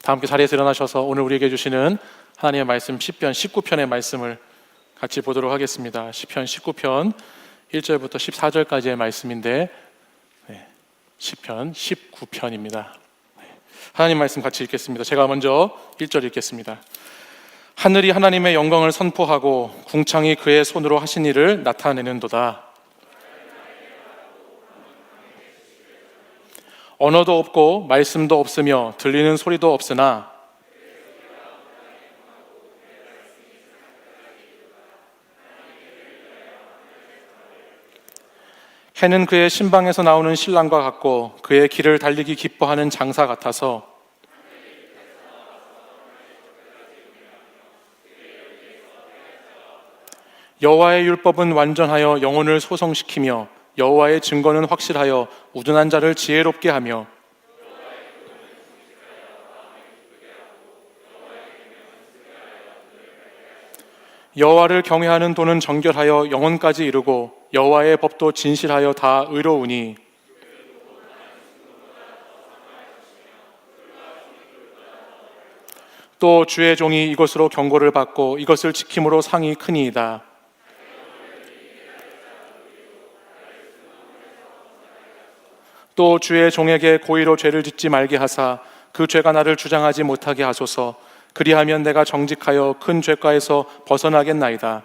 다 함께 자리에서 일어나셔서 오늘 우리에게 주시는 하나님의 말씀 시편 19편의 말씀을 같이 보도록 하겠습니다. 시편 19편 1절부터 14절까지의 말씀인데 시편 19편입니다. 하나님 말씀 같이 읽겠습니다. 제가 먼저 1절 읽겠습니다. 하늘이 하나님의 영광을 선포하고 궁창이 그의 손으로 하신 일을 나타내는도다. 언어도 없고 말씀도 없으며 들리는 소리도 없으나 해는 그의 신방에서 나오는 신랑과 같고 그의 길을 달리기 기뻐하는 장사 같아서 여호와의 율법은 완전하여 영혼을 소성시키며 여호와의 증거는 확실하여 우둔한 자를 지혜롭게 하며 여호와를 경외하는 도는 정결하여 영혼까지 이루고 여호와의 법도 진실하여 다 의로우니 또 주의 종이 이것으로 경고를 받고 이것을 지킴으로 상이 크니이다. 또 주의 종에게 고의로 죄를 짓지 말게 하사 그 죄가 나를 주장하지 못하게 하소서. 그리하면 내가 정직하여 큰 죄가에서 벗어나겠나이다.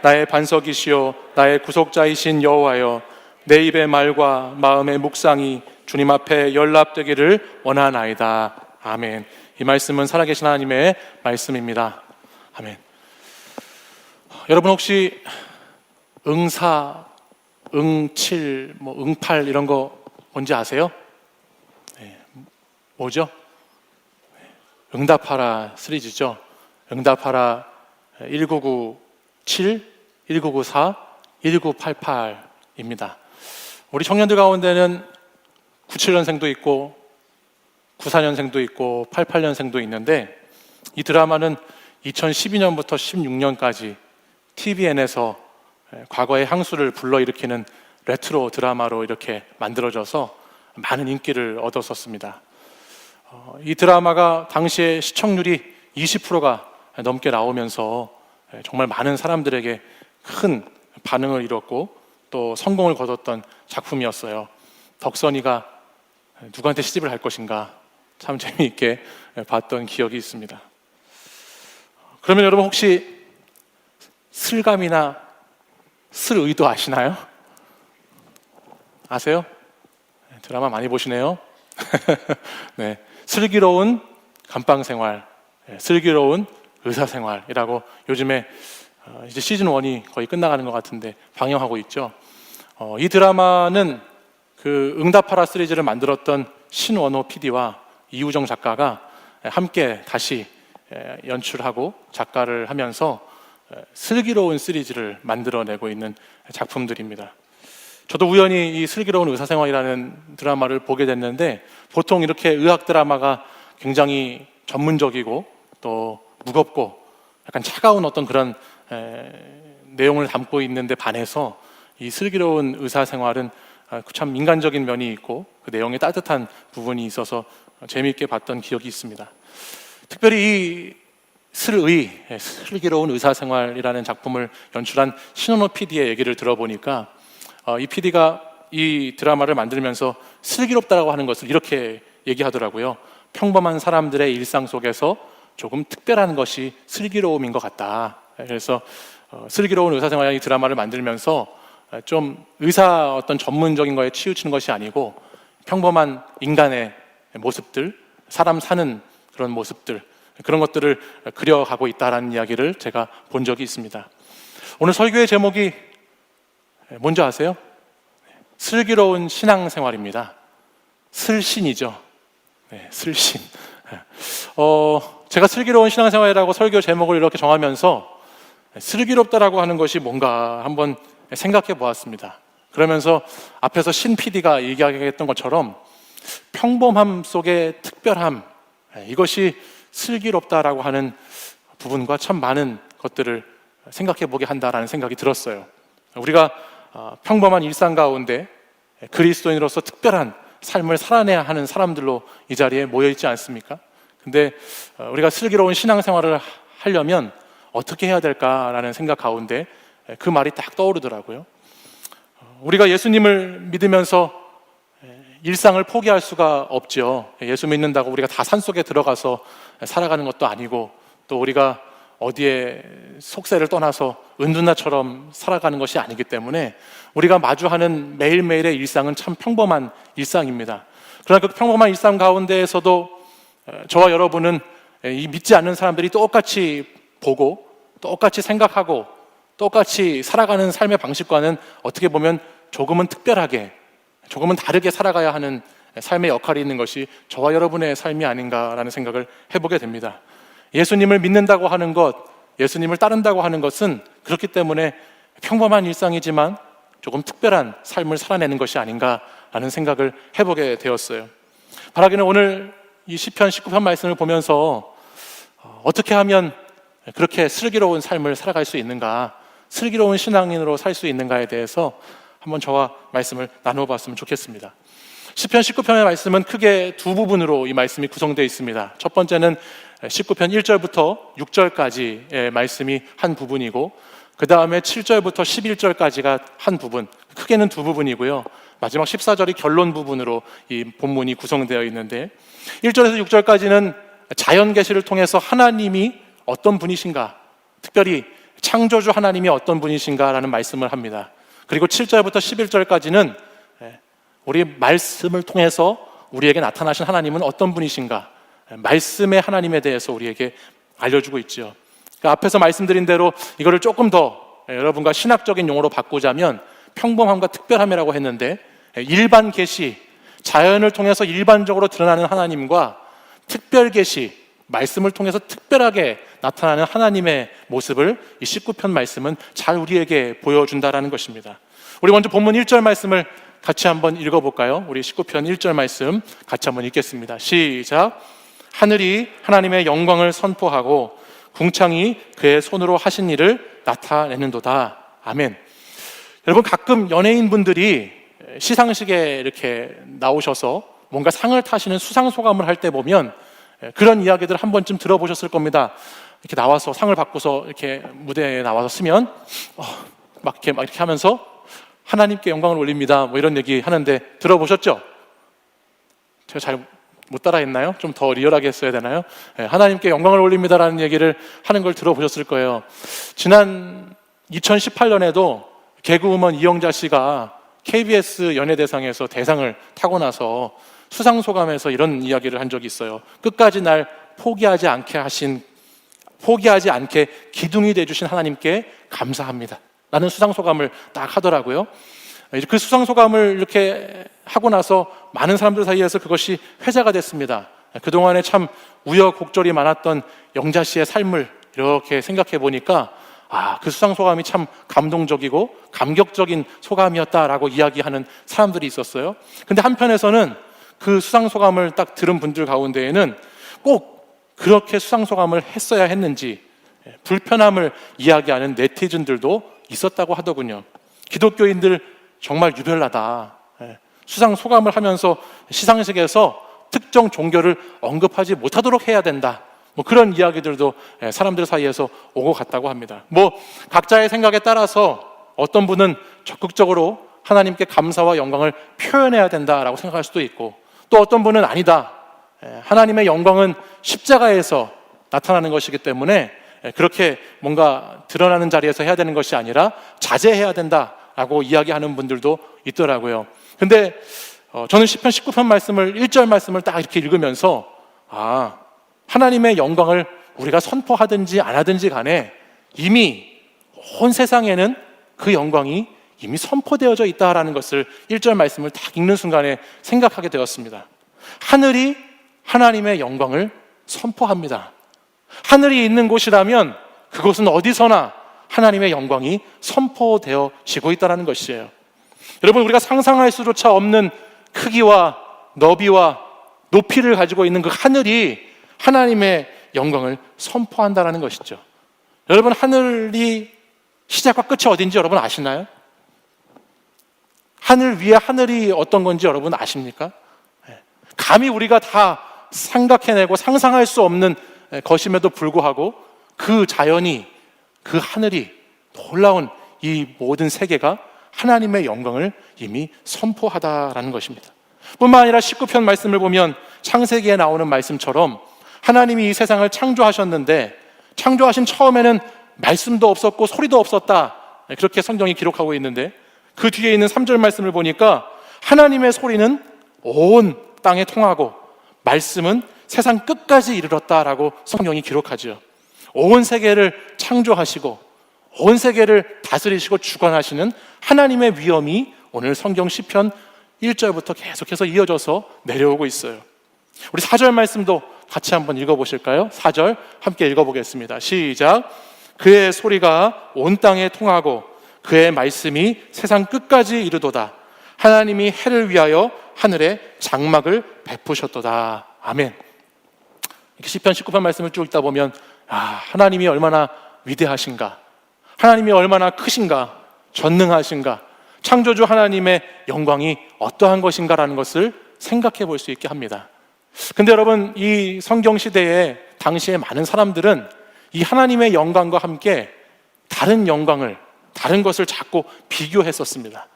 나의 반석이시요 나의 구속자이신 여호와여, 내 입의 말과 마음의 묵상이 주님 앞에 연락되기를 원하나이다. 아멘. 이 말씀은 살아계신 하나님의 말씀입니다. 아멘. 여러분 혹시 응사, 응칠, 응팔 이런 거 뭔지 아세요? 뭐죠? 응답하라 시리즈죠. 응답하라 1997, 1994, 1988입니다. 우리 청년들 가운데는 97년생도 있고 94년생도 있고 88년생도 있는데 이 드라마는 2012년부터 16년까지 TVN에서 과거의 향수를 불러일으키는 레트로 드라마로 이렇게 만들어져서 많은 인기를 얻었었습니다. 이 드라마가 당시에 시청률이 20%가 넘게 나오면서 정말 많은 사람들에게 큰 반응을 이뤘고 또 성공을 거뒀던 작품이었어요. 덕선이가 누구한테 시집을 할 것인가 참 재미있게 봤던 기억이 있습니다. 그러면 여러분 혹시 슬감이나 슬의도 아시나요? 아세요? 드라마 많이 보시네요. 네, 슬기로운 감방생활, 슬기로운 의사생활이라고 요즘에 이제 시즌 1이 거의 끝나가는 것 같은데 방영하고 있죠. 이 드라마는 그 응답하라 시리즈를 만들었던 신원호 PD와 이우정 작가가 함께 다시 연출하고 작가를 하면서 슬기로운 시리즈를 만들어내고 있는 작품들입니다. 저도 우연히 이 슬기로운 의사생활이라는 드라마를 보게 됐는데 보통 이렇게 의학 드라마가 굉장히 전문적이고 또 무겁고 약간 차가운 어떤 그런 내용을 담고 있는데 반해서 이 슬기로운 의사생활은 참 인간적인 면이 있고 그 내용에 따뜻한 부분이 있어서 재미있게 봤던 기억이 있습니다. 특별히 이 슬기로운 의사생활이라는 작품을 연출한 신원호 PD의 얘기를 들어보니까 이 PD가 이 드라마를 만들면서 슬기롭다고 하는 것을 이렇게 얘기하더라고요. 평범한 사람들의 일상 속에서 조금 특별한 것이 슬기로움인 것 같다. 그래서 슬기로운 의사생활 이 드라마를 만들면서 좀 의사 어떤 전문적인 거에 치우치는 것이 아니고 평범한 인간의 모습들, 사람 사는 그런 모습들, 그런 것들을 그려가고 있다라는 이야기를 제가 본 적이 있습니다. 오늘 설교의 제목이 뭔지 아세요? 슬기로운 신앙생활입니다. 슬신이죠. 네, 슬신. 제가 슬기로운 신앙생활이라고 설교 제목을 이렇게 정하면서 슬기롭다라고 하는 것이 뭔가 한번 생각해 보았습니다. 그러면서 앞에서 신 PD가 얘기하겠던 것처럼 평범함 속의 특별함, 이것이 슬기롭다라고 하는 부분과 참 많은 것들을 생각해 보게 한다라는 생각이 들었어요. 우리가 평범한 일상 가운데 그리스도인으로서 특별한 삶을 살아내야 하는 사람들로 이 자리에 모여 있지 않습니까? 근데 우리가 슬기로운 신앙생활을 하려면 어떻게 해야 될까라는 생각 가운데 그 말이 딱 떠오르더라고요. 우리가 예수님을 믿으면서 일상을 포기할 수가 없죠. 예수 믿는다고 우리가 다 산속에 들어가서 살아가는 것도 아니고, 또 우리가 어디에 속세를 떠나서 은둔나처럼 살아가는 것이 아니기 때문에 우리가 마주하는 매일매일의 일상은 참 평범한 일상입니다. 그러나 그 평범한 일상 가운데에서도 저와 여러분은 이 믿지 않는 사람들이 똑같이 보고 똑같이 생각하고 똑같이 살아가는 삶의 방식과는 어떻게 보면 조금은 특별하게, 조금은 다르게 살아가야 하는 삶의 역할이 있는 것이 저와 여러분의 삶이 아닌가라는 생각을 해보게 됩니다. 예수님을 믿는다고 하는 것, 예수님을 따른다고 하는 것은 그렇기 때문에 평범한 일상이지만 조금 특별한 삶을 살아내는 것이 아닌가라는 생각을 해보게 되었어요. 바라기는 오늘 이 시편 19편 말씀을 보면서 어떻게 하면 그렇게 슬기로운 삶을 살아갈 수 있는가, 슬기로운 신앙인으로 살 수 있는가에 대해서 한번 저와 말씀을 나눠봤으면 좋겠습니다. 시편 19편의 말씀은 크게 두 부분으로 이 말씀이 구성되어 있습니다. 첫 번째는 19편 1절부터 6절까지의 말씀이 한 부분이고, 그 다음에 7절부터 11절까지가 한 부분, 크게는 두 부분이고요. 마지막 14절이 결론 부분으로 이 본문이 구성되어 있는데, 1절에서 6절까지는 자연 계시를 통해서 하나님이 어떤 분이신가, 특별히 창조주 하나님이 어떤 분이신가라는 말씀을 합니다. 그리고 7절부터 11절까지는 우리 말씀을 통해서 우리에게 나타나신 하나님은 어떤 분이신가, 말씀의 하나님에 대해서 우리에게 알려주고 있죠. 그러니까 앞에서 말씀드린 대로 이거를 조금 더 여러분과 신학적인 용어로 바꾸자면 평범함과 특별함이라고 했는데, 일반 계시, 자연을 통해서 일반적으로 드러나는 하나님과 특별 계시, 말씀을 통해서 특별하게 나타나는 하나님의 모습을 이 19편 말씀은 잘 우리에게 보여준다라는 것입니다. 우리 먼저 본문 1절 말씀을 같이 한번 읽어볼까요? 우리 19편 1절 말씀 같이 한번 읽겠습니다. 시작. 하늘이 하나님의 영광을 선포하고 궁창이 그의 손으로 하신 일을 나타내는도다. 아멘. 여러분, 가끔 연예인분들이 시상식에 이렇게 나오셔서 뭔가 상을 타시는 수상소감을 할 때 보면 그런 이야기들 한 번쯤 들어보셨을 겁니다. 이렇게 나와서 상을 받고서 이렇게 무대에 나와서 쓰면 막 이렇게 하면서 하나님께 영광을 올립니다, 뭐 이런 얘기 하는데 들어보셨죠? 제가 잘 못 따라했나요? 좀 더 리얼하게 했어야 되나요? 하나님께 영광을 올립니다라는 얘기를 하는 걸 들어보셨을 거예요. 지난 2018년에도 개그우먼 이영자 씨가 KBS 연예대상에서 대상을 타고 나서 수상소감에서 이런 이야기를 한 적이 있어요. 끝까지 날 포기하지 않게 기둥이 되어주신 하나님께 감사합니다 라는 수상소감을 딱 하더라고요. 그 수상소감을 이렇게 하고 나서 많은 사람들 사이에서 그것이 회자가 됐습니다. 그동안에 참 우여곡절이 많았던 영자 씨의 삶을 이렇게 생각해 보니까 그 수상소감이 참 감동적이고 감격적인 소감이었다라고 이야기하는 사람들이 있었어요. 근데 한편에서는 그 수상소감을 딱 들은 분들 가운데에는 꼭 그렇게 수상소감을 했어야 했는지 불편함을 이야기하는 네티즌들도 있었다고 하더군요. 기독교인들 정말 유별나다. 수상소감을 하면서 시상식에서 특정 종교를 언급하지 못하도록 해야 된다, 뭐 그런 이야기들도 사람들 사이에서 오고 갔다고 합니다. 뭐 각자의 생각에 따라서 어떤 분은 적극적으로 하나님께 감사와 영광을 표현해야 된다라고 생각할 수도 있고, 또 어떤 분은 아니다, 하나님의 영광은 십자가에서 나타나는 것이기 때문에 그렇게 뭔가 드러나는 자리에서 해야 되는 것이 아니라 자제해야 된다라고 이야기하는 분들도 있더라고요. 근데 저는 시편 19편 말씀을 1절 말씀을 딱 이렇게 읽으면서 하나님의 영광을 우리가 선포하든지 안 하든지 간에 이미 온 세상에는 그 영광이 이미 선포되어져 있다라는 것을 1절 말씀을 딱 읽는 순간에 생각하게 되었습니다. 하늘이 하나님의 영광을 선포합니다. 하늘이 있는 곳이라면 그곳은 어디서나 하나님의 영광이 선포되어지고 있다는 것이에요. 여러분, 우리가 상상할 수조차 없는 크기와 너비와 높이를 가지고 있는 그 하늘이 하나님의 영광을 선포한다는 것이죠. 여러분, 하늘이 시작과 끝이 어딘지 여러분 아시나요? 하늘 위에 하늘이 어떤 건지 여러분 아십니까? 감히 우리가 다 생각해내고 상상할 수 없는 것임에도 불구하고 그 자연이, 그 하늘이, 놀라운 이 모든 세계가 하나님의 영광을 이미 선포하다라는 것입니다. 뿐만 아니라 19편 말씀을 보면 창세기에 나오는 말씀처럼 하나님이 이 세상을 창조하셨는데 창조하신 처음에는 말씀도 없었고 소리도 없었다, 그렇게 성경이 기록하고 있는데 그 뒤에 있는 3절 말씀을 보니까 하나님의 소리는 온 땅에 통하고 말씀은 세상 끝까지 이르렀다라고 성경이 기록하죠. 온 세계를 창조하시고 온 세계를 다스리시고 주관하시는 하나님의 위엄이 오늘 성경 시편 1절부터 계속해서 이어져서 내려오고 있어요. 우리 4절 말씀도 같이 한번 읽어보실까요? 4절 함께 읽어보겠습니다. 시작. 그의 소리가 온 땅에 통하고 그의 말씀이 세상 끝까지 이르도다. 하나님이 해를 위하여 하늘에 장막을 베푸셨도다. 아멘. 이렇게 시편 19편 말씀을 쭉 읽다 보면 하나님이 얼마나 위대하신가, 하나님이 얼마나 크신가, 전능하신가, 창조주 하나님의 영광이 어떠한 것인가라는 것을 생각해 볼 수 있게 합니다. 근데 여러분, 이 성경 시대에 당시에 많은 사람들은 이 하나님의 영광과 함께 다른 영광을, 다른 것을 자꾸 비교했었습니다.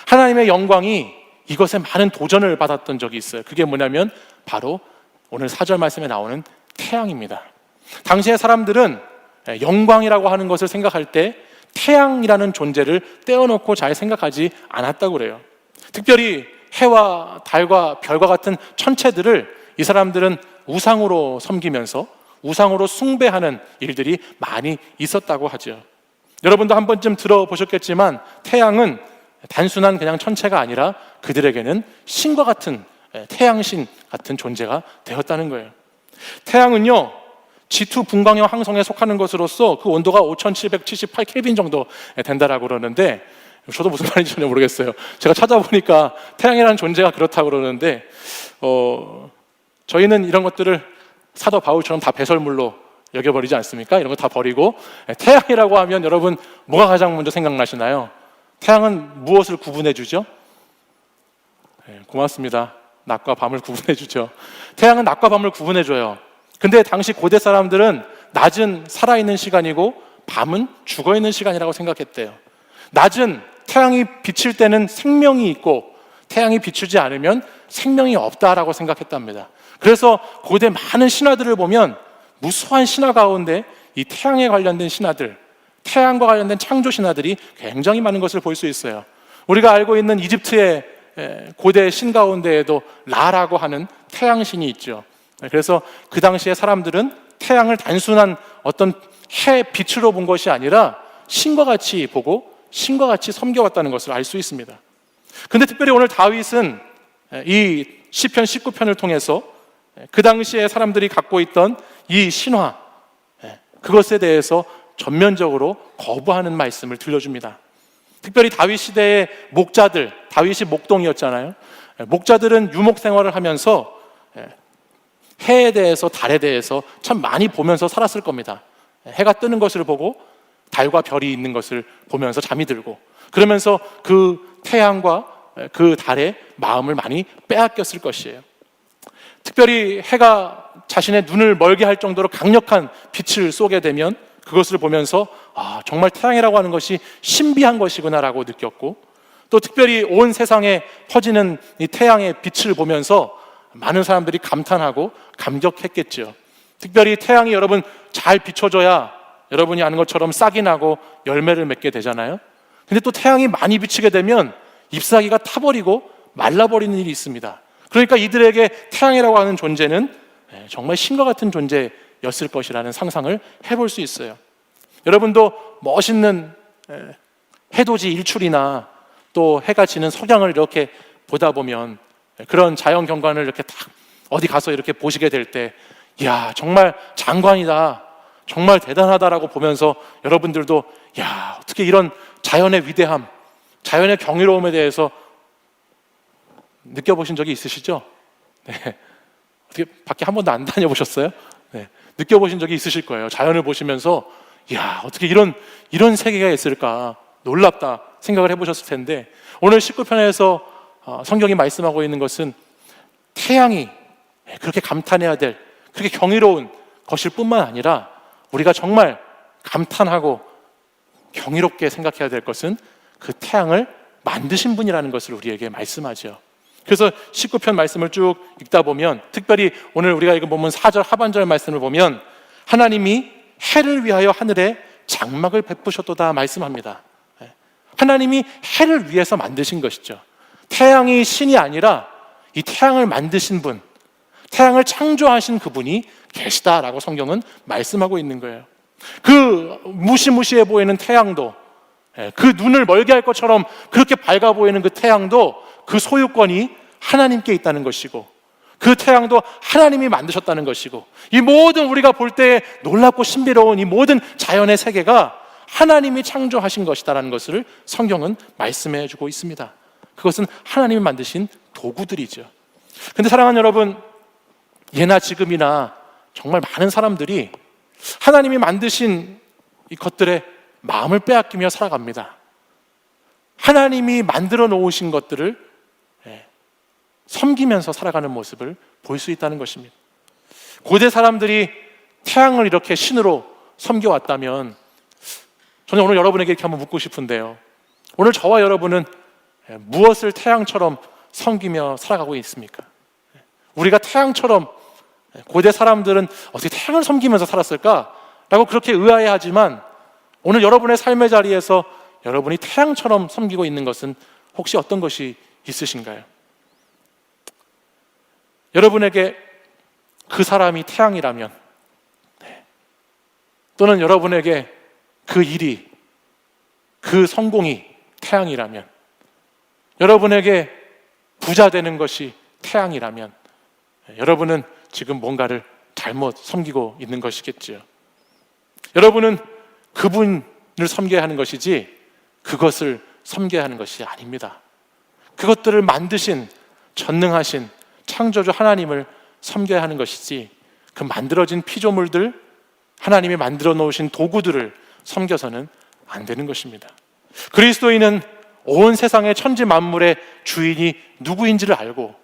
하나님의 영광이 이것에 많은 도전을 받았던 적이 있어요. 그게 뭐냐면 바로 오늘 4절 말씀에 나오는 태양입니다. 당시의 사람들은 영광이라고 하는 것을 생각할 때 태양이라는 존재를 떼어놓고 잘 생각하지 않았다고 그래요. 특별히 해와 달과 별과 같은 천체들을 이 사람들은 우상으로 섬기면서 우상으로 숭배하는 일들이 많이 있었다고 하죠. 여러분도 한 번쯤 들어보셨겠지만 태양은 단순한 그냥 천체가 아니라 그들에게는 신과 같은, 태양신 같은 존재가 되었다는 거예요. 태양은요, G2 분광형 항성에 속하는 것으로서 그 온도가 5778 켈빈 정도 된다라고 그러는데, 저도 무슨 말인지 전혀 모르겠어요. 제가 찾아보니까 태양이라는 존재가 그렇다고 그러는데 저희는 이런 것들을 사도 바울처럼 다 배설물로 여겨버리지 않습니까? 이런 거 다 버리고 태양이라고 하면 여러분 뭐가 가장 먼저 생각나시나요? 태양은 무엇을 구분해 주죠? 고맙습니다. 낮과 밤을 구분해 주죠. 태양은 낮과 밤을 구분해 줘요. 근데 당시 고대 사람들은 낮은 살아있는 시간이고 밤은 죽어있는 시간이라고 생각했대요. 낮은 태양이 비칠 때는 생명이 있고 태양이 비추지 않으면 생명이 없다라고 생각했답니다. 그래서 고대 많은 신화들을 보면 무수한 신화 가운데 이 태양에 관련된 신화들, 태양과 관련된 창조 신화들이 굉장히 많은 것을 볼 수 있어요. 우리가 알고 있는 이집트의 고대 신 가운데에도 라라고 하는 태양신이 있죠. 그래서 그 당시에 사람들은 태양을 단순한 어떤 해 빛으로 본 것이 아니라 신과 같이 보고 신과 같이 섬겨왔다는 것을 알 수 있습니다. 근데 특별히 오늘 다윗은 이 시편 19편을 통해서 그 당시에 사람들이 갖고 있던 이 신화, 그것에 대해서 전면적으로 거부하는 말씀을 들려줍니다. 특별히 다윗 시대의 목자들, 다윗이 목동이었잖아요. 목자들은 유목 생활을 하면서 해에 대해서, 달에 대해서 참 많이 보면서 살았을 겁니다. 해가 뜨는 것을 보고 달과 별이 있는 것을 보면서 잠이 들고, 그러면서 그 태양과 그 달의 마음을 많이 빼앗겼을 것이에요. 특별히 해가 자신의 눈을 멀게 할 정도로 강력한 빛을 쏘게 되면 그것을 보면서 정말 태양이라고 하는 것이 신비한 것이구나라고 느꼈고, 또 특별히 온 세상에 퍼지는 이 태양의 빛을 보면서 많은 사람들이 감탄하고 감격했겠죠. 특별히 태양이 여러분 잘 비춰줘야 여러분이 아는 것처럼 싹이 나고 열매를 맺게 되잖아요. 근데 또 태양이 많이 비치게 되면 잎사귀가 타버리고 말라버리는 일이 있습니다. 그러니까 이들에게 태양이라고 하는 존재는 정말 신과 같은 존재였을 것이라는 상상을 해볼 수 있어요. 여러분도 멋있는 해돋이 일출이나 또 해가 지는 석양을 이렇게 보다 보면, 그런 자연 경관을 이렇게 딱 어디 가서 이렇게 보시게 될 때, 이야, 정말 장관이다, 정말 대단하다라고 보면서 여러분들도 어떻게 이런 자연의 위대함, 자연의 경이로움에 대해서 느껴보신 적이 있으시죠? 네. 어떻게 밖에 한 번도 안 다녀보셨어요? 네. 느껴보신 적이 있으실 거예요. 자연을 보시면서 어떻게 이런 세계가 있을까, 놀랍다 생각을 해보셨을 텐데, 오늘 19편에서 성경이 말씀하고 있는 것은 태양이 그렇게 감탄해야 될, 그렇게 경이로운 것일 뿐만 아니라 우리가 정말 감탄하고 경이롭게 생각해야 될 것은 그 태양을 만드신 분이라는 것을 우리에게 말씀하죠. 그래서 19편 말씀을 쭉 읽다 보면, 특별히 오늘 우리가 이거 보면 4절 하반절 말씀을 보면 하나님이 해를 위하여 하늘에 장막을 베푸셨도다 말씀합니다. 하나님이 해를 위해서 만드신 것이죠. 태양이 신이 아니라 이 태양을 만드신 분, 태양을 창조하신 그분이 계시다라고 성경은 말씀하고 있는 거예요. 그 무시무시해 보이는 태양도, 그 눈을 멀게 할 것처럼 그렇게 밝아 보이는 그 태양도 그 소유권이 하나님께 있다는 것이고, 그 태양도 하나님이 만드셨다는 것이고, 이 모든 우리가 볼 때 놀랍고 신비로운 이 모든 자연의 세계가 하나님이 창조하신 것이다라는 것을 성경은 말씀해 주고 있습니다. 그것은 하나님이 만드신 도구들이죠. 근데 사랑하는 여러분, 예나 지금이나 정말 많은 사람들이 하나님이 만드신 이 것들에 마음을 빼앗기며 살아갑니다. 하나님이 만들어 놓으신 것들을 섬기면서 살아가는 모습을 볼 수 있다는 것입니다. 고대 사람들이 태양을 이렇게 신으로 섬겨왔다면, 저는 오늘 여러분에게 이렇게 한번 묻고 싶은데요, 오늘 저와 여러분은 무엇을 태양처럼 섬기며 살아가고 있습니까? 우리가 태양처럼, 고대 사람들은 어떻게 태양을 섬기면서 살았을까라고 그렇게 의아해하지만, 오늘 여러분의 삶의 자리에서 여러분이 태양처럼 섬기고 있는 것은 혹시 어떤 것이 있으신가요? 여러분에게 그 사람이 태양이라면, 또는 여러분에게 그 일이, 그 성공이 태양이라면, 여러분에게 부자 되는 것이 태양이라면, 여러분은 지금 뭔가를 잘못 섬기고 있는 것이겠지요. 여러분은 그분을 섬겨야 하는 것이지 그것을 섬겨야 하는 것이 아닙니다. 그것들을 만드신, 전능하신 창조주 하나님을 섬겨야 하는 것이지, 그 만들어진 피조물들, 하나님이 만들어 놓으신 도구들을 섬겨서는 안 되는 것입니다. 그리스도인은 온 세상의 천지 만물의 주인이 누구인지를 알고,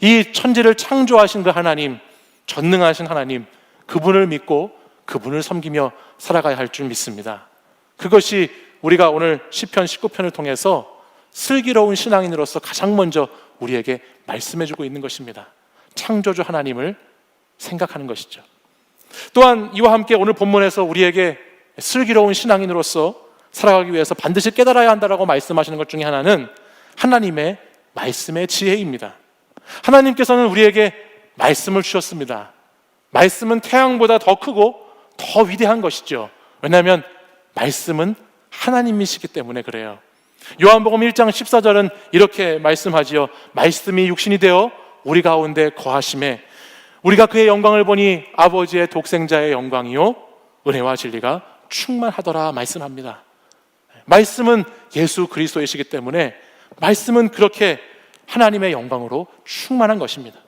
이 천지를 창조하신 그 하나님, 전능하신 하나님, 그분을 믿고 그분을 섬기며 살아가야 할 줄 믿습니다. 그것이 우리가 오늘 시편 19편을 통해서 슬기로운 신앙인으로서 가장 먼저 우리에게 말씀해주고 있는 것입니다. 창조주 하나님을 생각하는 것이죠. 또한 이와 함께 오늘 본문에서 우리에게 슬기로운 신앙인으로서 살아가기 위해서 반드시 깨달아야 한다라고 말씀하시는 것 중에 하나는 하나님의 말씀의 지혜입니다. 하나님께서는 우리에게 말씀을 주셨습니다. 말씀은 태양보다 더 크고 더 위대한 것이죠. 왜냐하면 말씀은 하나님이시기 때문에 그래요. 요한복음 1장 14절은 이렇게 말씀하지요. 말씀이 육신이 되어 우리 가운데 거하심에 우리가 그의 영광을 보니 아버지의 독생자의 영광이요 은혜와 진리가 충만하더라 말씀합니다. 말씀은 예수 그리스도이시기 때문에 말씀은 그렇게 하나님의 영광으로 충만한 것입니다.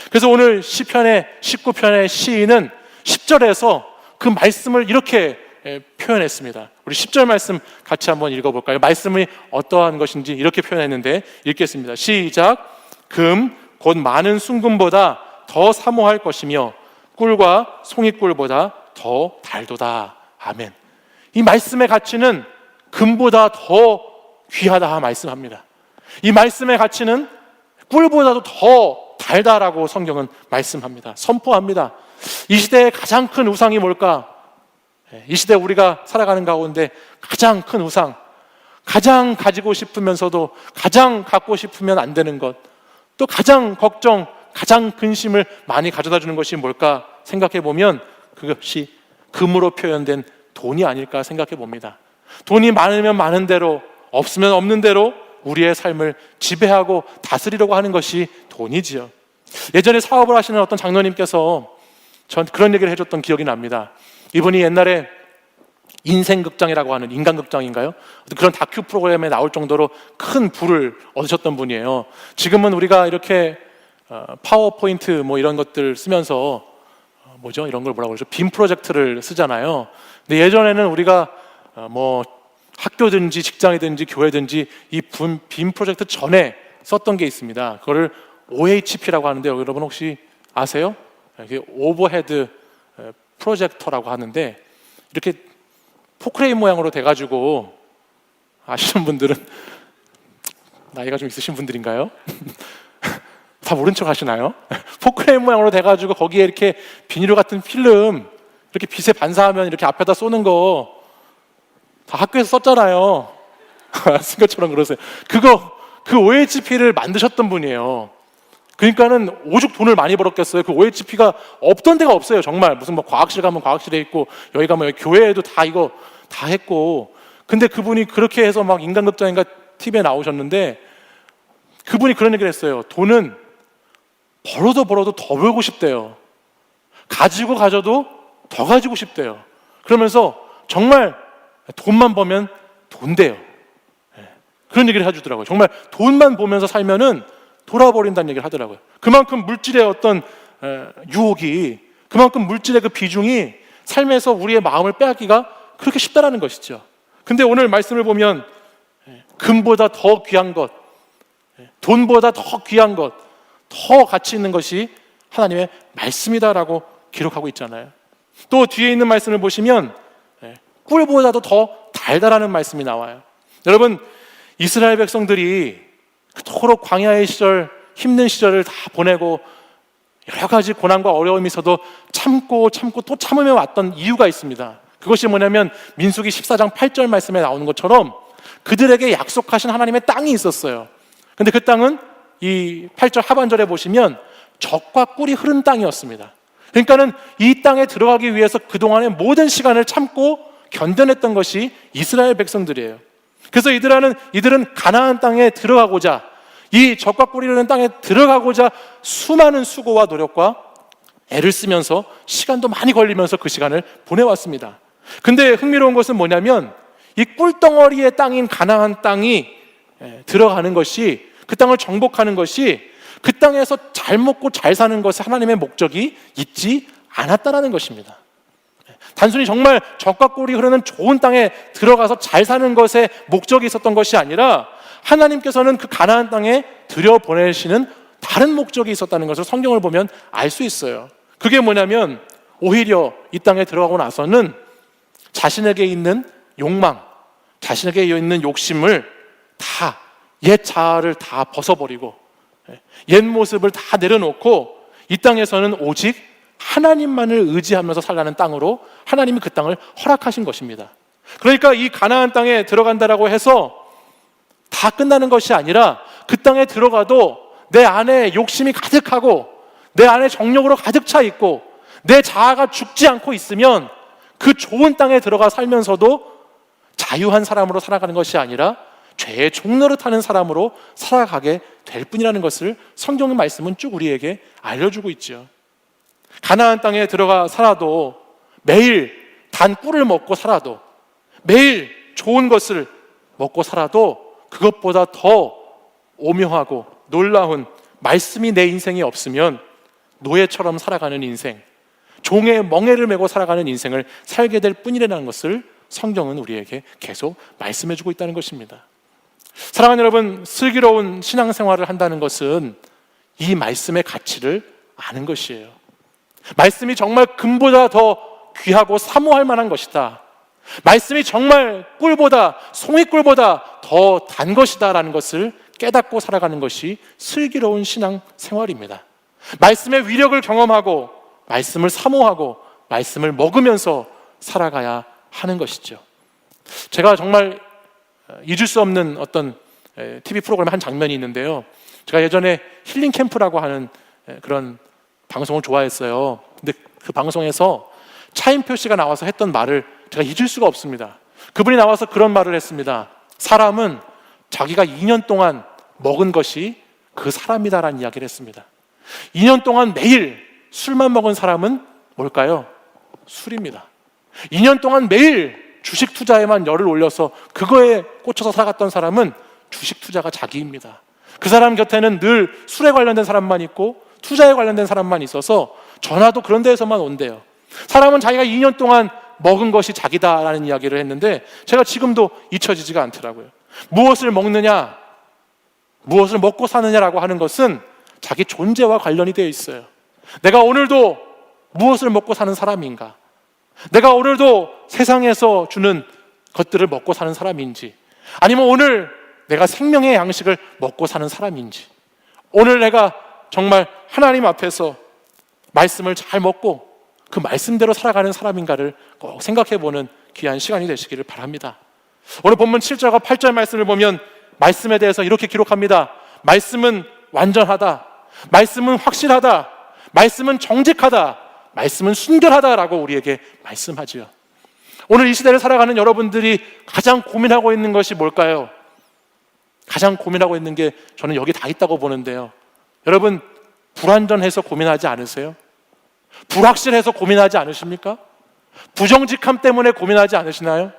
그래서 오늘 시편의 19편의 시인은 10절에서 그 말씀을 이렇게 표현했습니다. 우리 10절 말씀 같이 한번 읽어볼까요? 말씀이 어떠한 것인지 이렇게 표현했는데 읽겠습니다. 시작. 금 곧 많은 순금보다 더 사모할 것이며 꿀과 송이꿀보다 더 달도다. 아멘. 이 말씀의 가치는 금보다 더 귀하다 말씀합니다. 이 말씀의 가치는 꿀보다도 더 달다라고 성경은 말씀합니다. 선포합니다. 이 시대의 가장 큰 우상이 뭘까? 이 시대 우리가 살아가는 가운데 가장 큰 우상, 가장 가지고 싶으면서도 가장 갖고 싶으면 안 되는 것, 또 가장 걱정, 가장 근심을 많이 가져다 주는 것이 뭘까 생각해 보면 그것이 금으로 표현된 돈이 아닐까 생각해 봅니다. 돈이 많으면 많은 대로, 없으면 없는 대로 우리의 삶을 지배하고 다스리려고 하는 것이 돈이지요. 예전에 사업을 하시는 어떤 장로님께서 저한테 그런 얘기를 해줬던 기억이 납니다. 이분이 옛날에 인생극장이라고 하는, 인간극장인가요? 그런 다큐 프로그램에 나올 정도로 큰 부를 얻으셨던 분이에요. 지금은 우리가 이렇게 파워포인트 뭐 이런 것들 쓰면서 뭐죠? 이런 걸 뭐라고 그러죠? 빔 프로젝트를 쓰잖아요. 근데 예전에는 우리가 뭐 학교든지 직장이든지 교회든지 이 빔 프로젝트 전에 썼던 게 있습니다. 그거를 OHP라고 하는데요. 여러분 혹시 아세요? 이게 오버헤드 프로젝터라고 하는데 이렇게 포크레인 모양으로 돼가지고, 아시는 분들은 나이가 좀 있으신 분들인가요? 다 모른 척 하시나요? 포크레인 모양으로 돼가지고 거기에 이렇게 비닐 같은 필름 이렇게 빛에 반사하면 이렇게 앞에다 쏘는 거 다 학교에서 썼잖아요. 쓴 것처럼 그러세요. 그 OHP를 만드셨던 분이에요. 그러니까는 오죽 돈을 많이 벌었겠어요. 그 OHP가 없던 데가 없어요. 정말 무슨 뭐 과학실 가면 과학실에 있고, 여기 가면 여기 교회에도 다 이거 다 했고. 근데 그분이 그렇게 해서 막 인간극장인가 TV에 나오셨는데, 그분이 그런 얘기를 했어요. 돈은 벌어도 더 벌고 싶대요. 가져도 더 가지고 싶대요. 그러면서 정말 돈만 벌면 돈 돼요. 그런 얘기를 해주더라고요. 정말 돈만 보면서 살면은 돌아버린다는 얘기를 하더라고요. 그만큼 물질의 어떤 유혹이, 그만큼 물질의 그 비중이 삶에서 우리의 마음을 빼앗기가 그렇게 쉽다라는 것이죠. 근데 오늘 말씀을 보면 금보다 더 귀한 것, 돈보다 더 귀한 것, 더 가치 있는 것이 하나님의 말씀이다라고 기록하고 있잖아요. 또 뒤에 있는 말씀을 보시면 꿀보다도 더 달달하는 말씀이 나와요. 여러분, 이스라엘 백성들이 그토록 광야의 시절, 힘든 시절을 다 보내고 여러 가지 고난과 어려움이 있어도 참고 또 참으며 왔던 이유가 있습니다. 그것이 뭐냐면 민수기 14장 8절 말씀에 나오는 것처럼 그들에게 약속하신 하나님의 땅이 있었어요. 근데 그 땅은 이 8절 하반절에 보시면 젖과 꿀이 흐른 땅이었습니다. 그러니까는 이 땅에 들어가기 위해서 그동안의 모든 시간을 참고 견뎌냈던 것이 이스라엘 백성들이에요. 그래서 이들은 가나안 땅에 들어가고자, 이 젖과 꿀이 흐르는 땅에 들어가고자 수많은 수고와 노력과 애를 쓰면서 시간도 많이 걸리면서 그 시간을 보내왔습니다. 근데 흥미로운 것은 뭐냐면 이 꿀덩어리의 땅인 가나안 땅이 들어가는 것이, 그 땅을 정복하는 것이, 그 땅에서 잘 먹고 잘 사는 것에 하나님의 목적이 있지 않았다라는 것입니다. 단순히 정말 젖과 꿀이 흐르는 좋은 땅에 들어가서 잘 사는 것에 목적이 있었던 것이 아니라 하나님께서는 그 가나안 땅에 들여보내시는 다른 목적이 있었다는 것을 성경을 보면 알 수 있어요. 그게 뭐냐면 오히려 이 땅에 들어가고 나서는 자신에게 있는 욕망, 자신에게 있는 욕심을 다, 옛 자아를 다 벗어버리고 옛 모습을 다 내려놓고 이 땅에서는 오직 하나님만을 의지하면서 살라는 땅으로 하나님이 그 땅을 허락하신 것입니다. 그러니까 이 가나안 땅에 들어간다라고 해서 다 끝나는 것이 아니라 그 땅에 들어가도 내 안에 욕심이 가득하고 내 안에 정욕으로 가득 차 있고 내 자아가 죽지 않고 있으면 그 좋은 땅에 들어가 살면서도 자유한 사람으로 살아가는 것이 아니라 죄의 종노릇하는 사람으로 살아가게 될 뿐이라는 것을 성경의 말씀은 쭉 우리에게 알려주고 있죠. 가나안 땅에 들어가 살아도, 매일 단 꿀을 먹고 살아도, 매일 좋은 것을 먹고 살아도 그것보다 더 오묘하고 놀라운 말씀이 내 인생에 없으면 노예처럼 살아가는 인생, 종의 멍에를 메고 살아가는 인생을 살게 될 뿐이라는 것을 성경은 우리에게 계속 말씀해주고 있다는 것입니다. 사랑하는 여러분, 슬기로운 신앙생활을 한다는 것은 이 말씀의 가치를 아는 것이에요. 말씀이 정말 금보다 더 귀하고 사모할 만한 것이다. 말씀이 정말 꿀보다, 송이꿀보다 더 단 것이다 라는 것을 깨닫고 살아가는 것이 슬기로운 신앙생활입니다. 말씀의 위력을 경험하고 말씀을 사모하고 말씀을 먹으면서 살아가야 하는 것이죠. 제가 정말 잊을 수 없는 어떤 TV 프로그램의 한 장면이 있는데요, 제가 예전에 힐링 캠프라고 하는 그런 방송을 좋아했어요. 근데 그 방송에서 차인표 씨가 나와서 했던 말을 제가 잊을 수가 없습니다. 그분이 나와서 그런 말을 했습니다. 사람은 자기가 2년 동안 먹은 것이 그 사람이다라는 이야기를 했습니다. 2년 동안 매일 술만 먹은 사람은 뭘까요? 술입니다. 2년 동안 매일 주식 투자에만 열을 올려서 그거에 꽂혀서 살아갔던 사람은 주식 투자가 자기입니다. 그 사람 곁에는 늘 술에 관련된 사람만 있고 투자에 관련된 사람만 있어서 전화도 그런 데에서만 온대요. 사람은 자기가 2년 동안 먹은 것이 자기다라는 이야기를 했는데 제가 지금도 잊혀지지가 않더라고요. 무엇을 먹느냐, 무엇을 먹고 사느냐라고 하는 것은 자기 존재와 관련이 되어 있어요. 내가 오늘도 무엇을 먹고 사는 사람인가? 내가 오늘도 세상에서 주는 것들을 먹고 사는 사람인지, 아니면 오늘 내가 생명의 양식을 먹고 사는 사람인지, 오늘 내가 정말 하나님 앞에서 말씀을 잘 먹고 그 말씀대로 살아가는 사람인가를 꼭 생각해보는 귀한 시간이 되시기를 바랍니다. 오늘 본문 7절과 8절 말씀을 보면 말씀에 대해서 이렇게 기록합니다. 말씀은 완전하다, 말씀은 확실하다, 말씀은 정직하다, 말씀은 순결하다라고 우리에게 말씀하지요. 오늘 이 시대를 살아가는 여러분들이 가장 고민하고 있는 것이 뭘까요? 가장 고민하고 있는 게 저는 여기 다 있다고 보는데요. 여러분, 불완전해서 고민하지 않으세요? 불확실해서 고민하지 않으십니까? 부정직함 때문에 고민하지 않으시나요?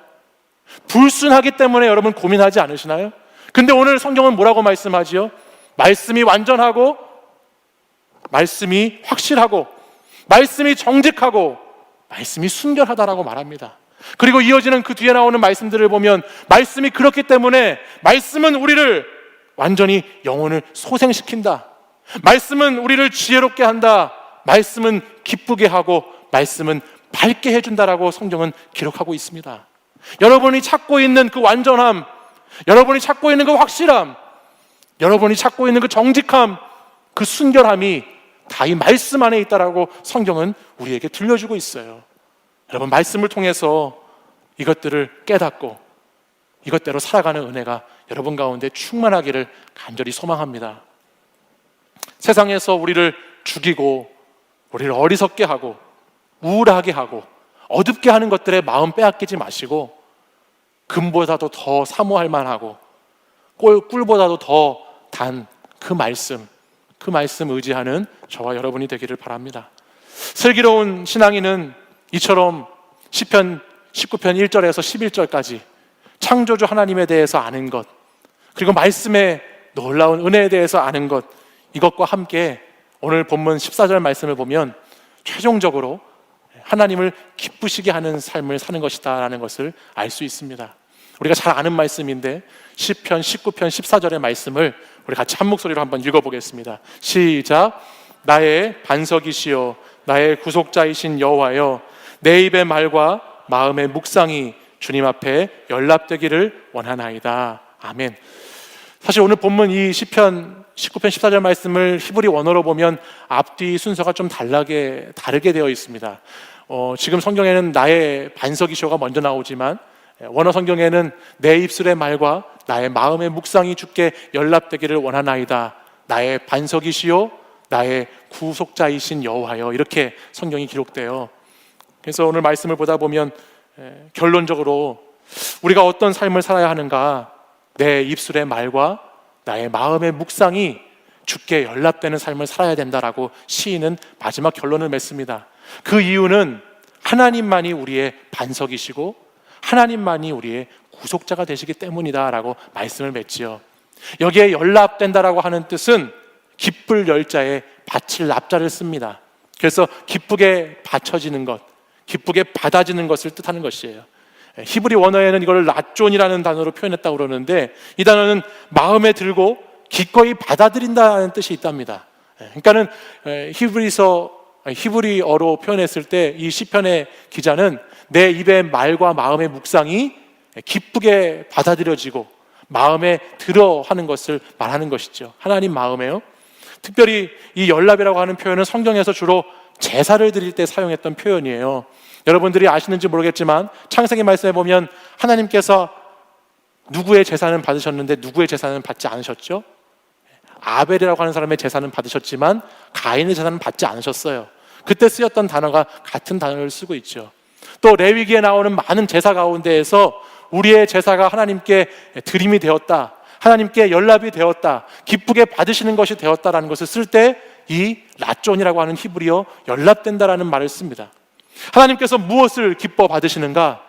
불순하기 때문에 여러분 고민하지 않으시나요? 근데 오늘 성경은 뭐라고 말씀하지요? 말씀이 완전하고, 말씀이 확실하고, 말씀이 정직하고, 말씀이 순결하다라고 말합니다. 그리고 이어지는 그 뒤에 나오는 말씀들을 보면 말씀이 그렇기 때문에 말씀은 우리를 완전히 영혼을 소생시킨다, 말씀은 우리를 지혜롭게 한다, 말씀은 기쁘게 하고, 말씀은 밝게 해준다라고 성경은 기록하고 있습니다. 여러분이 찾고 있는 그 완전함, 여러분이 찾고 있는 그 확실함, 여러분이 찾고 있는 그 정직함, 그 순결함이 다 이 말씀 안에 있다라고 성경은 우리에게 들려주고 있어요. 여러분, 말씀을 통해서 이것들을 깨닫고 이것대로 살아가는 은혜가 여러분 가운데 충만하기를 간절히 소망합니다. 세상에서 우리를 죽이고 우리를 어리석게 하고 우울하게 하고 어둡게 하는 것들에 마음 빼앗기지 마시고, 금보다도 더 사모할 만하고 꿀보다도 더 단 그 말씀 의지하는 저와 여러분이 되기를 바랍니다. 슬기로운 신앙인은 이처럼 시편 19편 1절에서 11절까지 창조주 하나님에 대해서 아는 것, 그리고 말씀의 놀라운 은혜에 대해서 아는 것, 이것과 함께 오늘 본문 14절 말씀을 보면 최종적으로 하나님을 기쁘시게 하는 삶을 사는 것이다 라는 것을 알 수 있습니다. 우리가 잘 아는 말씀인데 시편 19편 14절의 말씀을 우리 같이 한 목소리로 한번 읽어보겠습니다. 시작. 나의 반석이시여 나의 구속자이신 여호와여, 내 입의 말과 마음의 묵상이 주님 앞에 연락되기를 원하나이다. 아멘. 사실 오늘 본문 이 시편 19편 14절 말씀을 히브리 원어로 보면 앞뒤 순서가 좀 다르게 되어 있습니다. 지금 성경에는 나의 반석이시여가 먼저 나오지만 원어 성경에는 내 입술의 말과 나의 마음의 묵상이 주께 연락되기를 원하나이다, 나의 반석이시요 나의 구속자이신 여호와여, 이렇게 성경이 기록돼요. 그래서 오늘 말씀을 보다 보면 결론적으로 우리가 어떤 삶을 살아야 하는가, 내 입술의 말과 나의 마음의 묵상이 주께 연락되는 삶을 살아야 된다라고 시인은 마지막 결론을 맺습니다. 그 이유는 하나님만이 우리의 반석이시고 하나님만이 우리의 구속자가 되시기 때문이다 라고 말씀을 맺지요. 여기에 연락된다라고 하는 뜻은 기쁠 열자에 바칠 납자를 씁니다. 그래서 기쁘게 바쳐지는 것, 기쁘게 받아지는 것을 뜻하는 것이에요. 히브리 원어에는 이걸 라존이라는 단어로 표현했다고 그러는데, 이 단어는 마음에 들고 기꺼이 받아들인다는 뜻이 있답니다. 그러니까는 히브리어로 표현했을 때 이 시편의 기자는 내 입의 말과 마음의 묵상이 기쁘게 받아들여지고 마음에 들어 하는 것을 말하는 것이죠. 하나님 마음에요. 특별히 이 연락이라고 하는 표현은 성경에서 주로 제사를 드릴 때 사용했던 표현이에요. 여러분들이 아시는지 모르겠지만 창세기 말씀에 보면 하나님께서 누구의 제사는 받으셨는데 누구의 제사는 받지 않으셨죠? 아벨이라고 하는 사람의 제사는 받으셨지만 가인의 제사는 받지 않으셨어요. 그때 쓰였던 단어가 같은 단어를 쓰고 있죠. 또 레위기에 나오는 많은 제사 가운데에서 우리의 제사가 하나님께 드림이 되었다, 하나님께 연락이 되었다, 기쁘게 받으시는 것이 되었다라는 것을 쓸 때 이 라존이라고 하는 히브리어 연락된다라는 말을 씁니다. 하나님께서 무엇을 기뻐 받으시는가?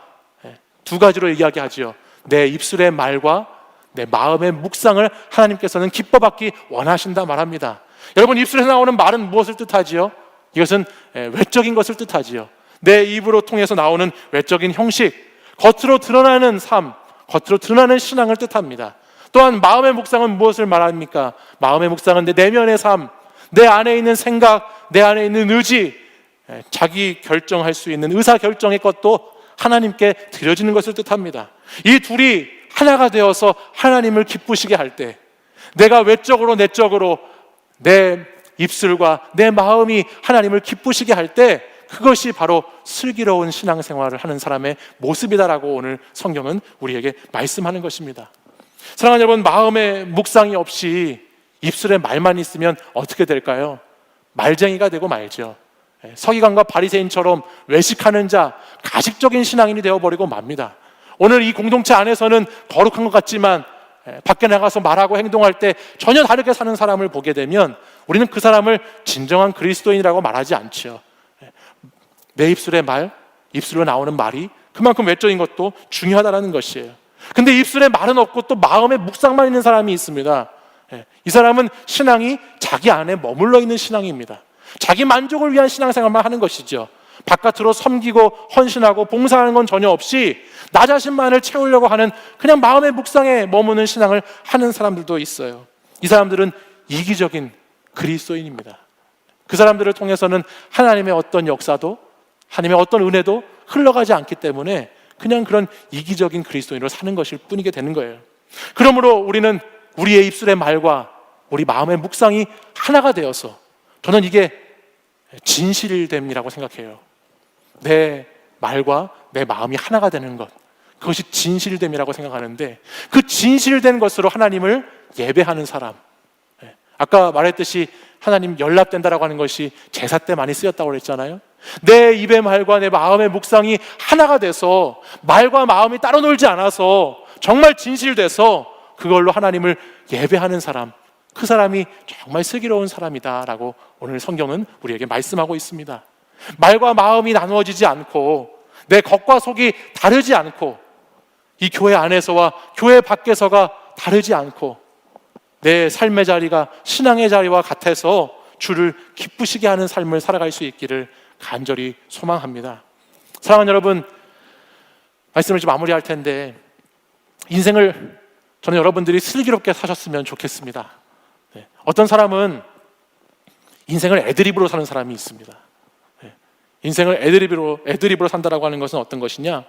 두 가지로 이야기하지요. 내 입술의 말과 내 마음의 묵상을 하나님께서는 기뻐 받기 원하신다 말합니다. 여러분, 입술에서 나오는 말은 무엇을 뜻하지요? 이것은 외적인 것을 뜻하지요. 내 입으로 통해서 나오는 외적인 형식, 겉으로 드러나는 삶, 겉으로 드러나는 신앙을 뜻합니다. 또한 마음의 묵상은 무엇을 말합니까? 마음의 묵상은 내 내면의 삶, 내 안에 있는 생각, 내 안에 있는 의지, 자기 결정할 수 있는 의사결정의 것도 하나님께 드려지는 것을 뜻합니다. 이 둘이 하나가 되어서 하나님을 기쁘시게 할 때, 내가 외적으로 내적으로 내 입술과 내 마음이 하나님을 기쁘시게 할 때, 그것이 바로 슬기로운 신앙생활을 하는 사람의 모습이다라고 오늘 성경은 우리에게 말씀하는 것입니다. 사랑하는 여러분, 마음에 묵상이 없이 입술에 말만 있으면 어떻게 될까요? 말쟁이가 되고 말죠. 서기관과 바리새인처럼 외식하는 자, 가식적인 신앙인이 되어버리고 맙니다. 오늘 이 공동체 안에서는 거룩한 것 같지만 밖에 나가서 말하고 행동할 때 전혀 다르게 사는 사람을 보게 되면 우리는 그 사람을 진정한 그리스도인이라고 말하지 않죠. 내 입술의 말, 입술로 나오는 말이 그만큼 외적인 것도 중요하다는 것이에요. 근데 입술에 말은 없고 또 마음에 묵상만 있는 사람이 있습니다. 이 사람은 신앙이 자기 안에 머물러 있는 신앙입니다. 자기 만족을 위한 신앙생활만 하는 것이죠. 바깥으로 섬기고 헌신하고 봉사하는 건 전혀 없이 나 자신만을 채우려고 하는 그냥 마음의 묵상에 머무는 신앙을 하는 사람들도 있어요. 이 사람들은 이기적인 그리스도인입니다. 그 사람들을 통해서는 하나님의 어떤 역사도 하나님의 어떤 은혜도 흘러가지 않기 때문에 그냥 그런 이기적인 그리스도인으로 사는 것일 뿐이게 되는 거예요. 그러므로 우리는 우리의 입술의 말과 우리 마음의 묵상이 하나가 되어서, 저는 이게 진실됨이라고 생각해요. 내 말과 내 마음이 하나가 되는 것, 그것이 진실됨이라고 생각하는데, 그 진실된 것으로 하나님을 예배하는 사람, 아까 말했듯이 하나님 연락된다라고 하는 것이 제사 때 많이 쓰였다고 그랬잖아요. 내 입의 말과 내 마음의 묵상이 하나가 돼서 말과 마음이 따로 놀지 않아서 정말 진실돼서 그걸로 하나님을 예배하는 사람, 그 사람이 정말 슬기로운 사람이다라고 오늘 성경은 우리에게 말씀하고 있습니다. 말과 마음이 나누어지지 않고 내 겉과 속이 다르지 않고 이 교회 안에서와 교회 밖에서가 다르지 않고 내 삶의 자리가 신앙의 자리와 같아서 주를 기쁘시게 하는 삶을 살아갈 수 있기를 간절히 소망합니다. 사랑하는 여러분, 말씀을 좀 마무리할 텐데, 인생을 저는 여러분들이 슬기롭게 사셨으면 좋겠습니다. 어떤 사람은 인생을 애드립으로 사는 사람이 있습니다. 인생을 애드립으로 산다라고 하는 것은 어떤 것이냐?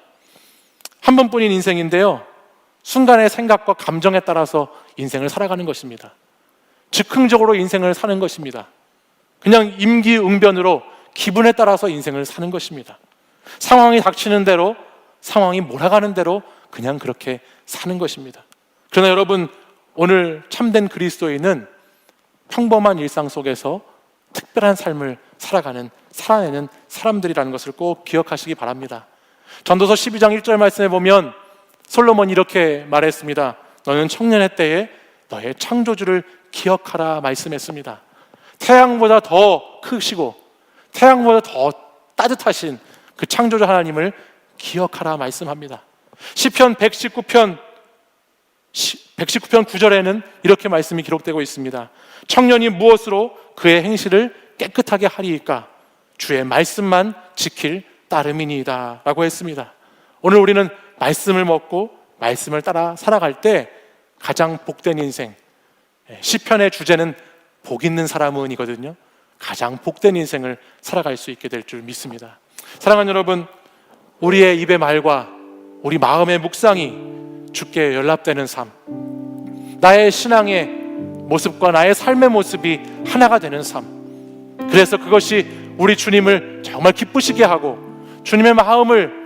한 번뿐인 인생인데요, 순간의 생각과 감정에 따라서 인생을 살아가는 것입니다. 즉흥적으로 인생을 사는 것입니다. 그냥 임기응변으로 기분에 따라서 인생을 사는 것입니다. 상황이 닥치는 대로, 상황이 몰아가는 대로 그냥 그렇게 사는 것입니다. 그러나 여러분, 오늘 참된 그리스도인은 평범한 일상 속에서 특별한 삶을 살아내는 사람들이라는 것을 꼭 기억하시기 바랍니다. 전도서 12장 1절 말씀에 보면 솔로몬이 이렇게 말했습니다. 너는 청년의 때에 너의 창조주를 기억하라 말씀했습니다. 태양보다 더 크시고 태양보다 더 따뜻하신 그 창조주 하나님을 기억하라 말씀합니다. 시편 119편 9절에는 이렇게 말씀이 기록되고 있습니다. 청년이 무엇으로 그의 행실을 깨끗하게 하리이까? 주의 말씀만 지킬 따름이니이다 라고 했습니다. 오늘 우리는 말씀을 먹고 말씀을 따라 살아갈 때 가장 복된 인생, 시편의 주제는 복 있는 사람은 이거든요. 가장 복된 인생을 살아갈 수 있게 될 줄 믿습니다. 사랑하는 여러분, 우리의 입의 말과 우리 마음의 묵상이 주께 연락되는 삶, 나의 신앙의 모습과 나의 삶의 모습이 하나가 되는 삶, 그래서 그것이 우리 주님을 정말 기쁘시게 하고 주님의 마음을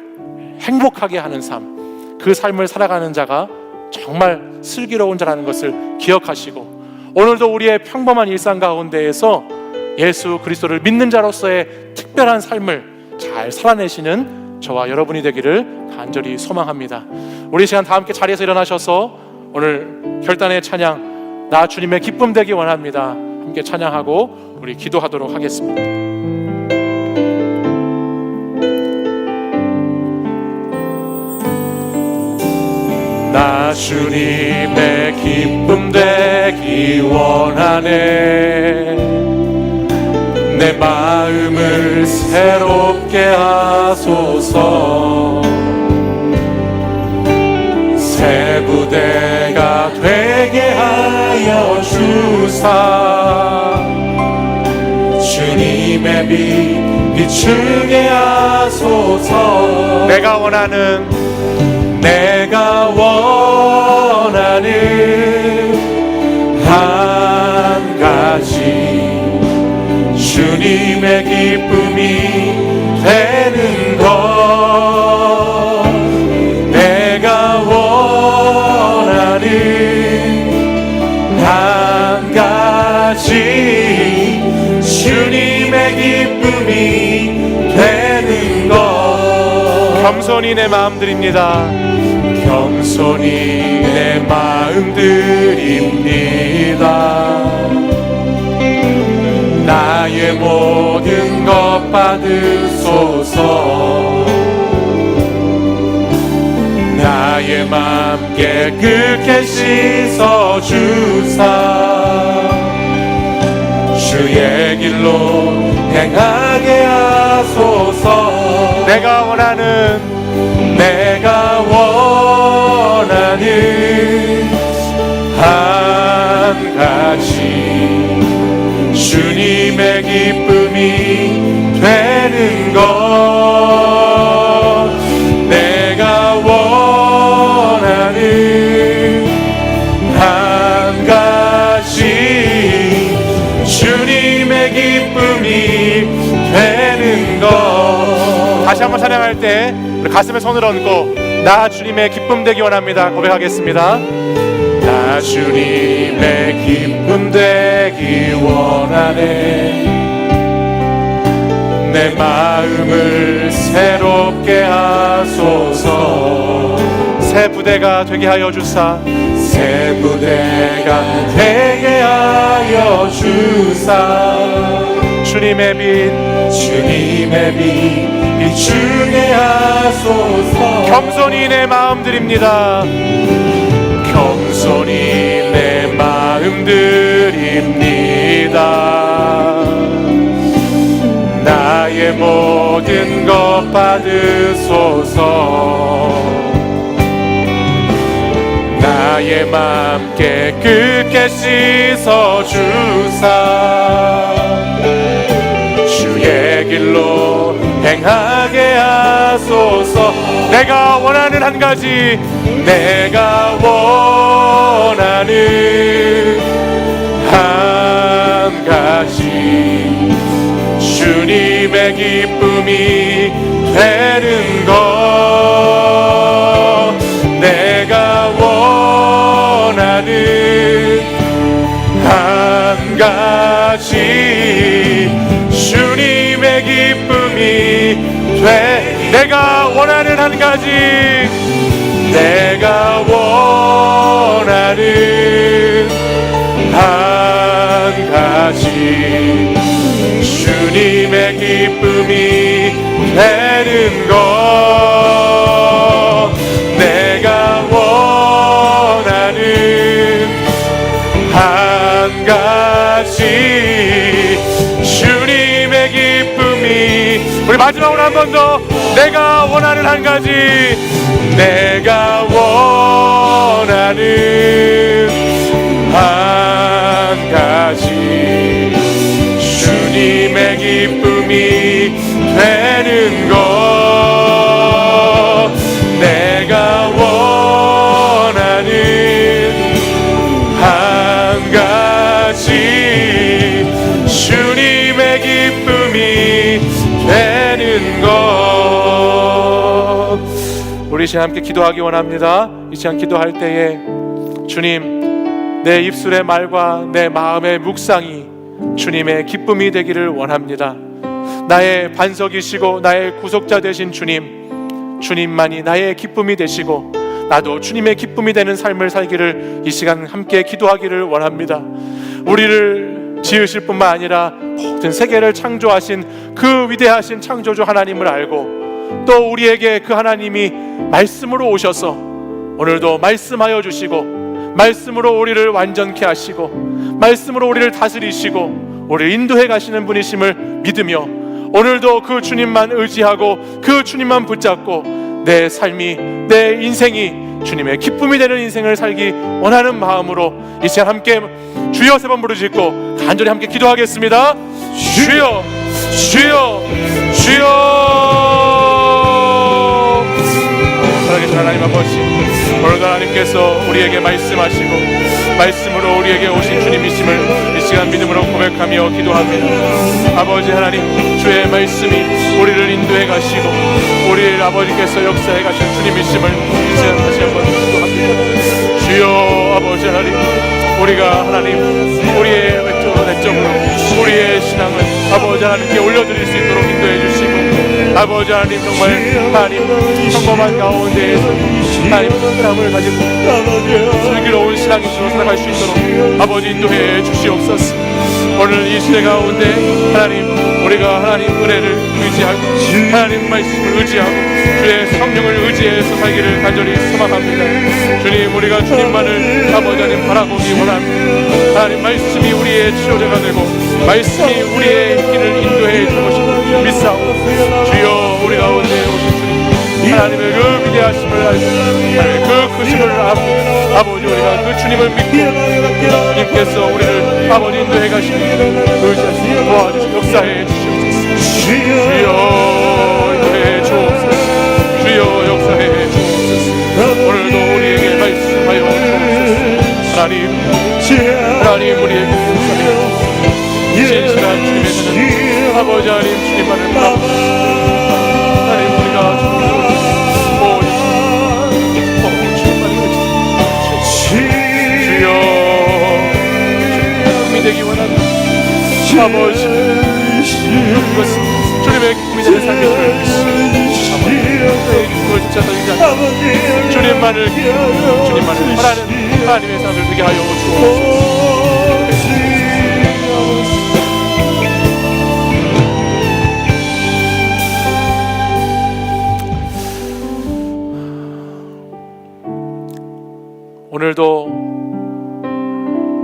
행복하게 하는 삶, 그 삶을 살아가는 자가 정말 슬기로운 자라는 것을 기억하시고, 오늘도 우리의 평범한 일상 가운데에서 예수 그리스도를 믿는 자로서의 특별한 삶을 잘 살아내시는 저와 여러분이 되기를 간절히 소망합니다. 우리 시간 다 함께 자리에서 일어나셔서 오늘 결단의 찬양, 나 주님의 기쁨 되기 원합니다, 함께 찬양하고 우리 기도하도록 하겠습니다. 나 주님의 기쁨 되기 원하네. 내 마음을 새롭게 하소서. 새 부대가 되게 하여 주사. 주님 주님의 빛 비추게 하소서. 내가 원하는 한 가지 주님의 기쁨이 되는 것. 내가 원하는 한 가지 주님의 기쁨이 되는 것. 겸손히 내 마음 드립니다. 겸손히 내 마음 드립니다. 나의 모든 것 받으소서. 나의 맘 깨끗게 씻어주사 주의 길로 행하게 하소서. 내가 원하는 한 가지 주님의 기쁨이 되는 것. 내가 원하는 한 가지 주님의 기쁨이 되는 것. 다시 한번 찬양할 때 우리 가슴에 손을 얹고 나 주님의 기쁨 되기 원합니다 고백하겠습니다. 나 주님의 기쁨 되기 원하네. 내 마음을 새롭게 하소서. 새 부대가 되게 하여 주사. 새 부대가 되게 하여 주사. 주님의 빛 비추게 하소서. 겸손히 내 마음 드립니다. 겸손히 내 마음 드립니다. 나의 모든 것 받으소서. 나의 맘 깨끗게 씻어주사 주의 길로 행하게 하소서. 내가 원하는 한 가지 한 가지 주님의 기쁨이 되는 것. 내가 원하는 한 가지 주님의 기쁨이 내가 원하는 한 가지. 내가 원하는 한 가지 주님의 기쁨이 되는 것. 내가 원하는 한 가지 주님의 기쁨이. 우리 마지막으로 한 번 더. 내가 원하는 한 가지. 내가 원하는 한 가지 주님의 기쁨이 되는 것. 내가 원하는 한 가지 주님의 기쁨이 되는 것. 우리 이 시간 함께 기도하기 원합니다. 이 시간 기도할 때에 주님, 내 입술의 말과 내 마음의 묵상이 주님의 기쁨이 되기를 원합니다. 나의 반석이시고 나의 구속자 되신 주님, 주님만이 나의 기쁨이 되시고 나도 주님의 기쁨이 되는 삶을 살기를 이 시간 함께 기도하기를 원합니다. 우리를 지으실 뿐만 아니라 모든 세계를 창조하신 그 위대하신 창조주 하나님을 알고 또 우리에게 그 하나님이 말씀으로 오셔서 오늘도 말씀하여 주시고 말씀으로 우리를 완전케 하시고 말씀으로 우리를 다스리시고 우리를 인도해 가시는 분이심을 믿으며 오늘도 그 주님만 의지하고 그 주님만 붙잡고 내 삶이, 내 인생이 주님의 기쁨이 되는 인생을 살기 원하는 마음으로 이 시간 함께 주여 세 번 부르짖고 간절히 함께 기도하겠습니다. 주여 주여 주여. 살아계신 하나님 아버지, 오늘도 하나님께서 우리에게 말씀하시고 말씀으로 우리에게 오신 주님이심을 이 시간 믿음으로 고백하며 기도합니다. 아버지 하나님, 주의 말씀이 우리를 인도해 가시고 우리를 아버지께서 역사해 가신 주님이심을 이 시간 다시 한번 기도합니다. 주여 아버지 하나님, 우리가 하나님 우리의 내적으로 우리의 신앙을 아버지 하나님께 올려드릴 수 있도록 인도해 주시고, 아버지 하나님 정말 하나님 평범한 가운데에서 하나님 사랑을 가지고 슬기로운 신앙인으로 살아갈 수 있도록 아버지 인도해 주시옵소서. 오늘 이 시대 가운데 하나님 우리가 하나님 은혜를 의지하고 하나님 말씀을 의지하고 주의 성령을 의지해서 살기를 간절히 소망합니다. 주님, 우리가 주님만을 아버지 하나님 바라보기 원합니다. 하나님 말씀이 우리의 치료제가 되고 말씀이 우리의 길을 인도해 줄 것을 믿사오고, 주여 우리 가운데 오신 주님 하나님의 그 위대하심을 알고 하나님의 그 크심을 알고 아버지 우리가 그 주님을 믿고 주님께서 우리를 아버지 인도해 가시니 의지하시고 도와주시고 역사해 주시옵소서. 주여 인도해 주옵소서. 주여 역사해 주옵소서. 오늘도 우리에게 말씀하여 주옵소서. 하나님 우리에게 역사해 주옵소서. 진실한 주님의 사랑 아버지 하나님 주님만을 바라보고 하나님 우리가 주여 기쁨이 되기 원합니다. 아버지 그것은 주님의 기쁨이 되는 삶이 되길 믿습니다. 아버지 기쁨을 진짜 살리지 않습니다. 주님만을 바라는 하나님의 삶을 되게 하여 주옵소서. 오늘도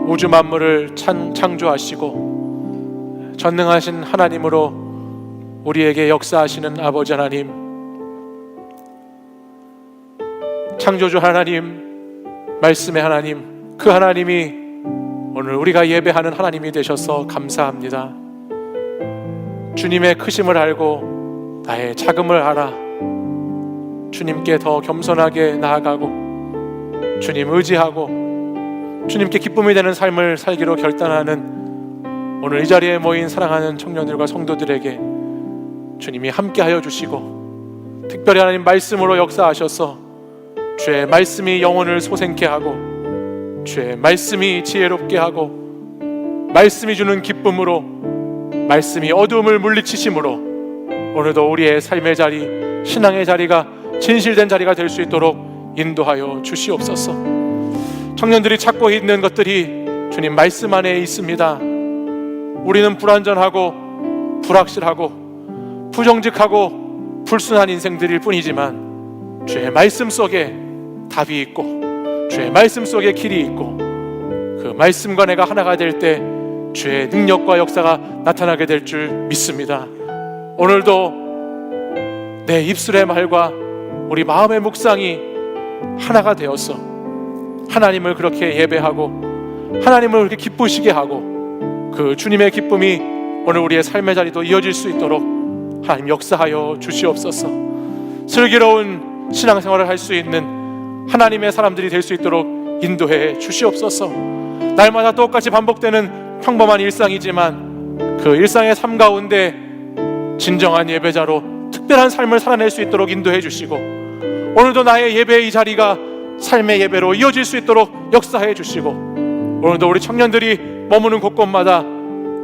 우주 만물을 창조하시고 전능하신 하나님으로 우리에게 역사하시는 아버지 하나님, 창조주 하나님, 말씀의 하나님, 그 하나님이 오늘 우리가 예배하는 하나님이 되셔서 감사합니다. 주님의 크심을 알고 나의 작음을 알아 주님께 더 겸손하게 나아가고 주님 의지하고 주님께 기쁨이 되는 삶을 살기로 결단하는 오늘 이 자리에 모인 사랑하는 청년들과 성도들에게 주님이 함께하여 주시고 특별히 하나님 말씀으로 역사하셔서 주의 말씀이 영혼을 소생케 하고 주의 말씀이 지혜롭게 하고 말씀이 주는 기쁨으로 말씀이 어두움을 물리치심으로 오늘도 우리의 삶의 자리, 신앙의 자리가 진실된 자리가 될 수 있도록 인도하여 주시옵소서. 청년들이 찾고 있는 것들이 주님 말씀 안에 있습니다. 우리는 불완전하고 불확실하고 부정직하고 불순한 인생들일 뿐이지만 주의 말씀 속에 답이 있고 주의 말씀 속에 길이 있고 그 말씀과 내가 하나가 될 때 주의 능력과 역사가 나타나게 될 줄 믿습니다. 오늘도 내 입술의 말과 우리 마음의 묵상이 하나가 되어서 하나님을 그렇게 예배하고 하나님을 그렇게 기쁘시게 하고 그 주님의 기쁨이 오늘 우리의 삶의 자리도 이어질 수 있도록 하나님 역사하여 주시옵소서. 슬기로운 신앙생활을 할 수 있는 하나님의 사람들이 될 수 있도록 인도해 주시옵소서. 날마다 똑같이 반복되는 평범한 일상이지만 그 일상의 삶 가운데 진정한 예배자로 특별한 삶을 살아낼 수 있도록 인도해 주시고 오늘도 나의 예배의 이 자리가 삶의 예배로 이어질 수 있도록 역사해 주시고 오늘도 우리 청년들이 머무는 곳곳마다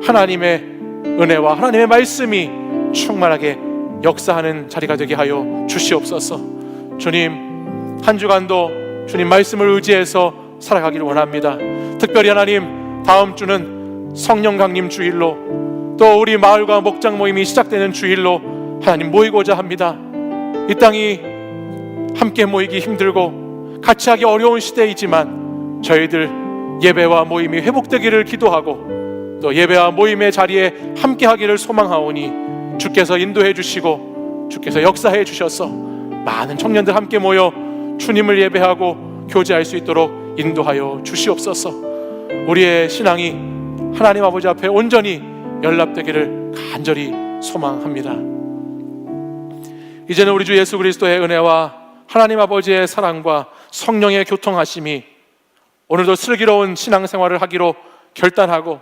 하나님의 은혜와 하나님의 말씀이 충만하게 역사하는 자리가 되게 하여 주시옵소서. 주님, 한 주간도 주님 말씀을 의지해서 살아가기를 원합니다. 특별히 하나님, 다음 주는 성령 강림 주일로 또 우리 마을과 목장 모임이 시작되는 주일로 하나님 모이고자 합니다. 이 땅이 함께 모이기 힘들고 같이 하기 어려운 시대이지만 저희들 예배와 모임이 회복되기를 기도하고 또 예배와 모임의 자리에 함께 하기를 소망하오니 주께서 인도해 주시고 주께서 역사해 주셔서 많은 청년들 함께 모여 주님을 예배하고 교제할 수 있도록 인도하여 주시옵소서. 우리의 신앙이 하나님 아버지 앞에 온전히 연락되기를 간절히 소망합니다. 이제는 우리 주 예수 그리스도의 은혜와 하나님 아버지의 사랑과 성령의 교통하심이 오늘도 슬기로운 신앙생활을 하기로 결단하고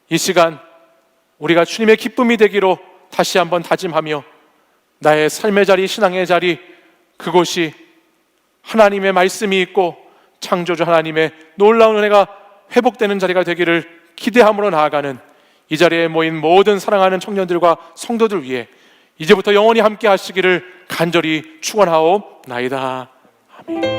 이 시간 우리가 주님의 기쁨이 되기로 다시 한번 다짐하며 나의 삶의 자리, 신앙의 자리, 그곳이 하나님의 말씀이 있고 창조주 하나님의 놀라운 은혜가 회복되는 자리가 되기를 기대함으로 나아가는 이 자리에 모인 모든 사랑하는 청년들과 성도들 위해 이제부터 영원히 함께 하시기를 간절히 축원하옵나이다. 아멘.